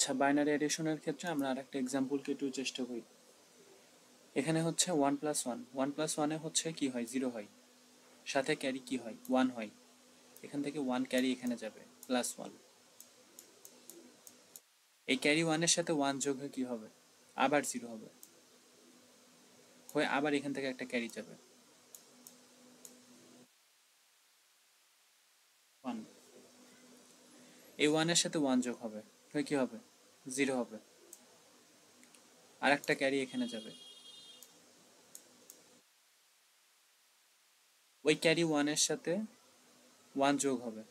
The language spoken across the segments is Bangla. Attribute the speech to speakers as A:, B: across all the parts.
A: আচ্ছা, বাইনারি এডিশনের ক্ষেত্রে আমরা আরেকটা এক্সাম্পলকে একটু চেষ্টা করি। এখানে হচ্ছে 1 প্লাস 1, 1 প্লাস 1-এ হচ্ছে কি হয়, 0 হয়, সাথে ক্যারি কি হয়, 1 হয়। এখান থেকে 1 ক্যারি এখানে যাবে, প্লাস 1। এই ক্যারি 1-এর সাথে 1 যোগ হয়ে কি হবে, আবার 0 হবে, হয়ে আবার এখান থেকে একটা ক্যারি যাবে, 1। এই 1-এর সাথে 1 যোগ হবে, হয়ে কি হবে, 0 হবে, আর একটা ক্যারি এখানে যাবে। ওই ক্যারি 1-এর সাথে 1 যোগ হবে,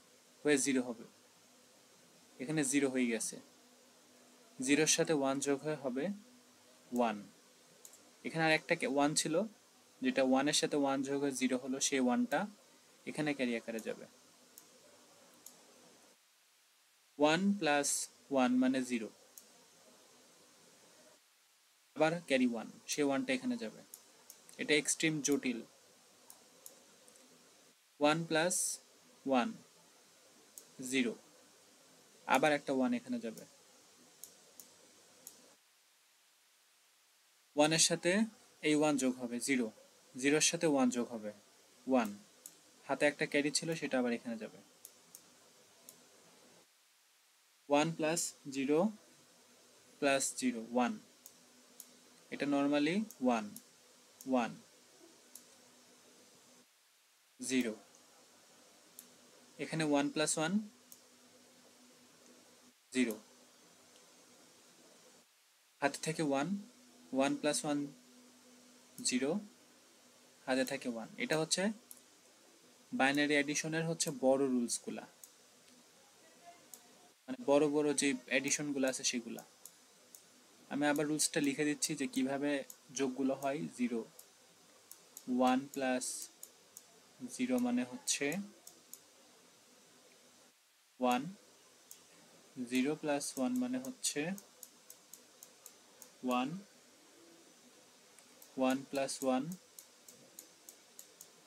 A: হয়ে 0 হবে, এখানে 0 হয়ে গেছে। 0-এর সাথে 1 যোগ হয়ে হবে 1। এখানে আর একটা 1 ছিল, যেটা 1-এর সাথে 1 যোগ হয়ে 0 হলো, সেই 1টা এখানে ক্যারি আকারে যাবে। 1 প্লাস 1 মানে 0, আবার ক্যারি 1, সেই 1টা এখানে যাবে। এটা এক্সট্রিম জটিল। 1 প্লাস 1 0, আবার একটা 1 এখানে যাবে। 1-এর সাথে এই 1 যোগ হবে 0, 0-এর সাথে 1 যোগ হবে 1, হাতে একটা ক্যারি ছিল, সেটা আবার এখানে যাবে। 1 প্লাস 0 প্লাস 0 1, এটা নর্মালি 1 1 0। এখানে 1 প্লাস 1 0, হাতে থেকে 1, 1 প্লাস 1 0, হাতে থাকে 1। এটা হচ্ছে বাইনারি এডিশনের হচ্ছে বড় রুলসগুলা, মানে বড় বড় যে এডিশনগুলো আছে সেগুলা। আমি আবার রুলসটা লিখে দিচ্ছি যে কিভাবে যোগগুলো হয়। 0 1 প্লাস 0 মানে হচ্ছে 1, 0 প্লাস 1 মানে হচ্ছে 1, 1 প্লাস 1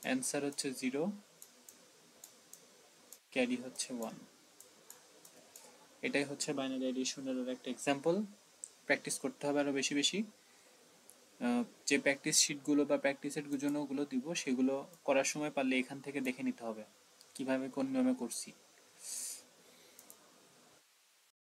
A: অ্যান্সার হচ্ছে 0, ক্যারি হচ্ছে 1। এটাই হচ্ছে বাইনারি এডিশনের একটা এক্সাম্পল। প্র্যাকটিস করতে হবে আরও বেশি বেশি। যে প্র্যাকটিস শিটগুলো বা প্র্যাকটিসের জন্য ওগুলো দিব, সেগুলো করার সময় পারলে এখান থেকে দেখে নিতে হবে কিভাবে কোন নিয়মে করছি।